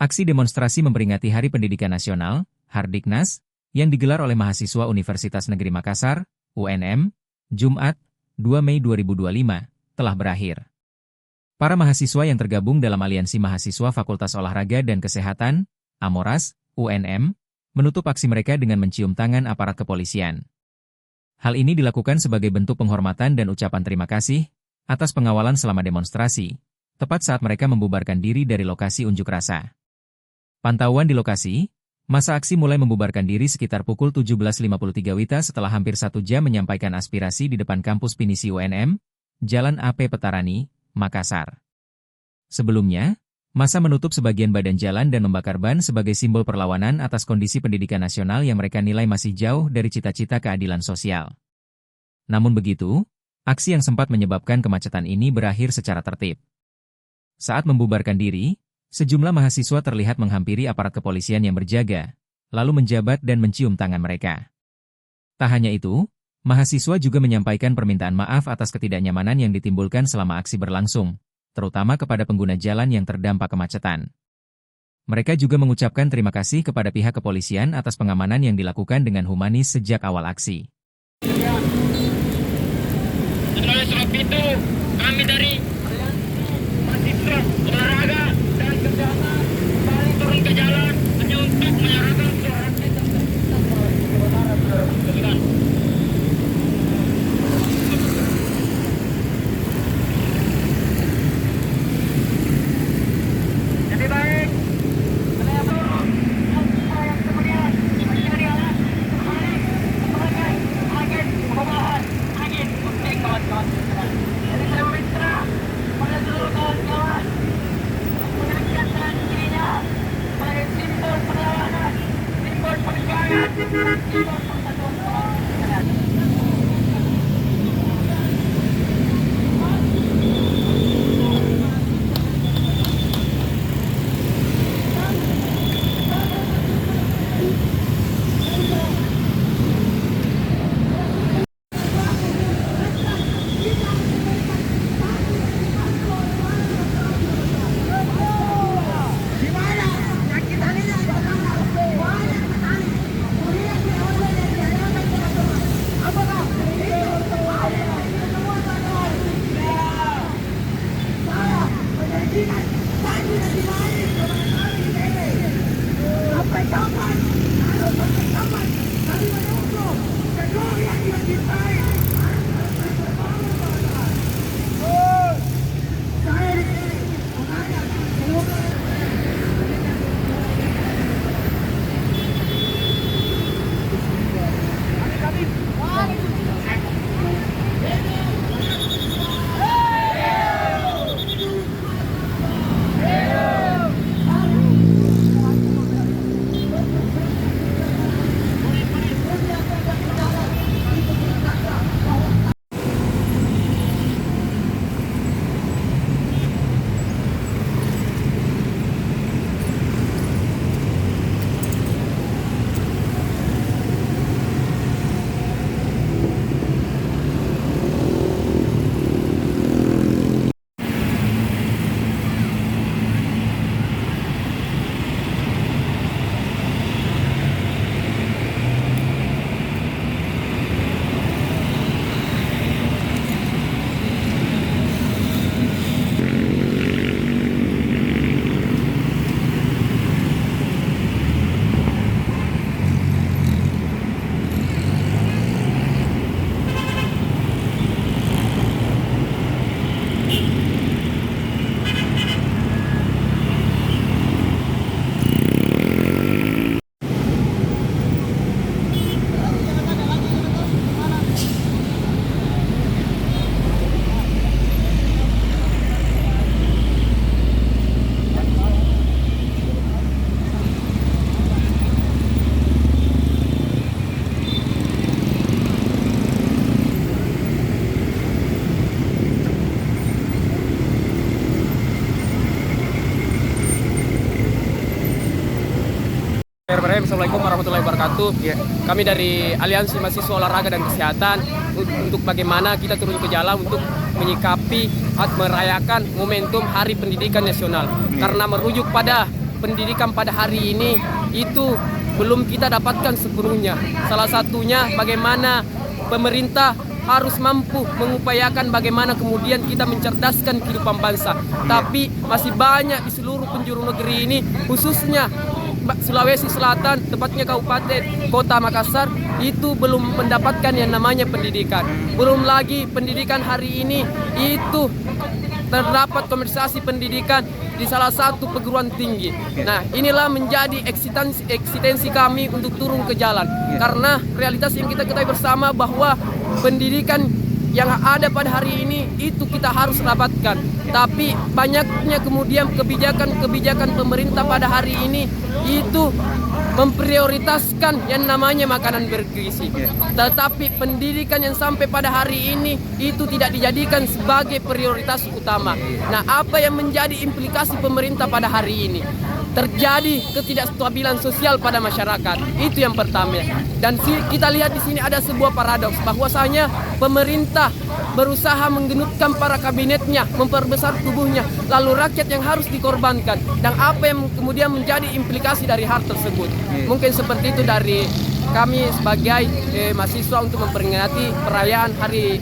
Aksi demonstrasi memperingati Hari Pendidikan Nasional, Hardiknas, yang digelar oleh mahasiswa Universitas Negeri Makassar, UNM, Jumat, 2 Mei 2025, telah berakhir. Para mahasiswa yang tergabung dalam Aliansi Mahasiswa Fakultas Olahraga dan Kesehatan, Amoras, UNM, menutup aksi mereka dengan mencium tangan aparat kepolisian. Hal ini dilakukan sebagai bentuk penghormatan dan ucapan terima kasih atas pengawalan selama demonstrasi, tepat saat mereka membubarkan diri dari lokasi unjuk rasa. Pantauan di lokasi, masa aksi mulai membubarkan diri sekitar pukul 17.53 WITA setelah hampir 1 jam menyampaikan aspirasi di depan kampus Pinisi UNM, Jalan AP Petarani, Makassar. Sebelumnya, massa menutup sebagian badan jalan dan membakar ban sebagai simbol perlawanan atas kondisi pendidikan nasional yang mereka nilai masih jauh dari cita-cita keadilan sosial. Namun begitu, aksi yang sempat menyebabkan kemacetan ini berakhir secara tertib. Saat membubarkan diri, sejumlah mahasiswa terlihat menghampiri aparat kepolisian yang berjaga, lalu menjabat dan mencium tangan mereka. Tak hanya itu, mahasiswa juga menyampaikan permintaan maaf atas ketidaknyamanan yang ditimbulkan selama aksi berlangsung, terutama kepada pengguna jalan yang terdampak kemacetan. Mereka juga mengucapkan terima kasih kepada pihak kepolisian atas pengamanan yang dilakukan dengan humanis sejak awal aksi. Oleh sebab itu, kami dari mahasiswa olahraga dan kesehatan kembali turun ke jalan hanya untuk menyuarakan suara kita tentang kebenaran. Lebih baik saya turun yang kemudian adalah sebagai agen perubahan, agen untuk kawan-kawan. Jadi saya meminta pada seluruh kawan-kawan menyaksikan dirinya sebagai simbol perlawanan, simbol perjuangan, simbol persatuan kawan. Assalamualaikum warahmatullahi wabarakatuh. Kami dari Aliansi Mahasiswa Olahraga dan Kesehatan untuk bagaimana kita turun ke jalan untuk menyikapi merayakan momentum Hari Pendidikan Nasional. Karena merujuk pada pendidikan pada hari ini itu belum kita dapatkan sepenuhnya. Salah satunya bagaimana pemerintah harus mampu mengupayakan bagaimana kemudian kita mencerdaskan kehidupan bangsa. Tapi masih banyak di seluruh penjuru negeri ini, khususnya Sulawesi Selatan, tepatnya Kabupaten Kota Makassar, itu belum mendapatkan yang namanya pendidikan. Belum lagi pendidikan hari ini itu terdapat komersialisasi pendidikan di salah satu perguruan tinggi. Nah, inilah menjadi eksistensi kami untuk turun ke jalan. Karena realitas yang kita ketahui bersama bahwa pendidikan yang ada pada hari ini itu kita harus dapatkan. Tapi banyaknya kemudian kebijakan pemerintah pada hari ini itu memprioritaskan yang namanya makanan bergizi. Tetapi pendidikan yang sampai pada hari ini itu tidak dijadikan sebagai prioritas utama. Nah, apa yang menjadi implikasi pemerintah pada hari ini? Terjadi ketidakstabilan sosial pada masyarakat. Itu yang pertama. Dan kita lihat di sini ada sebuah paradoks bahwasanya pemerintah berusaha menggenutkan para kabinetnya, memperbesar tubuhnya, lalu rakyat yang harus dikorbankan. Dan apa yang kemudian menjadi implikasi dari hal tersebut? Mungkin seperti itu dari kami sebagai mahasiswa untuk memperingati perayaan hari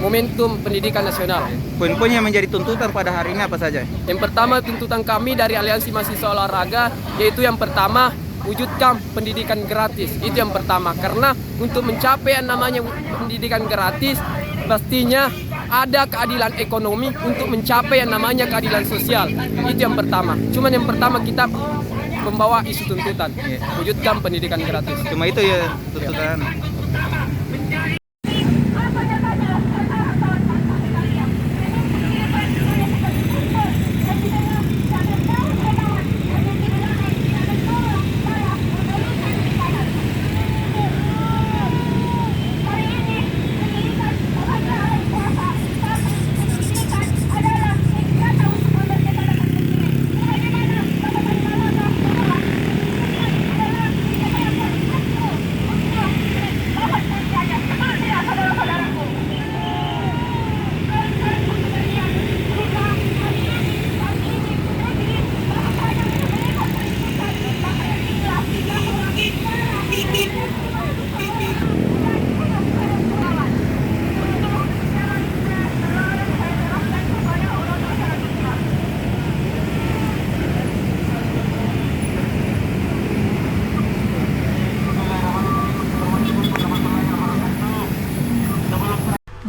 momentum pendidikan nasional. Poin-poin yang menjadi tuntutan pada hari ini apa saja? Yang pertama, tuntutan kami dari Aliansi Mahasiswa Olahraga yaitu yang pertama, wujudkan pendidikan gratis. Itu yang pertama, karena untuk mencapai yang namanya pendidikan gratis pastinya ada keadilan ekonomi untuk mencapai yang namanya keadilan sosial. Itu yang pertama. Cuman yang pertama kita membawa isu tuntutan, wujudkan pendidikan gratis. Cuma itu ya tuntutan.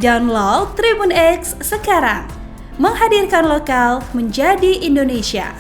Download Tribun X sekarang, menghadirkan lokal menjadi Indonesia.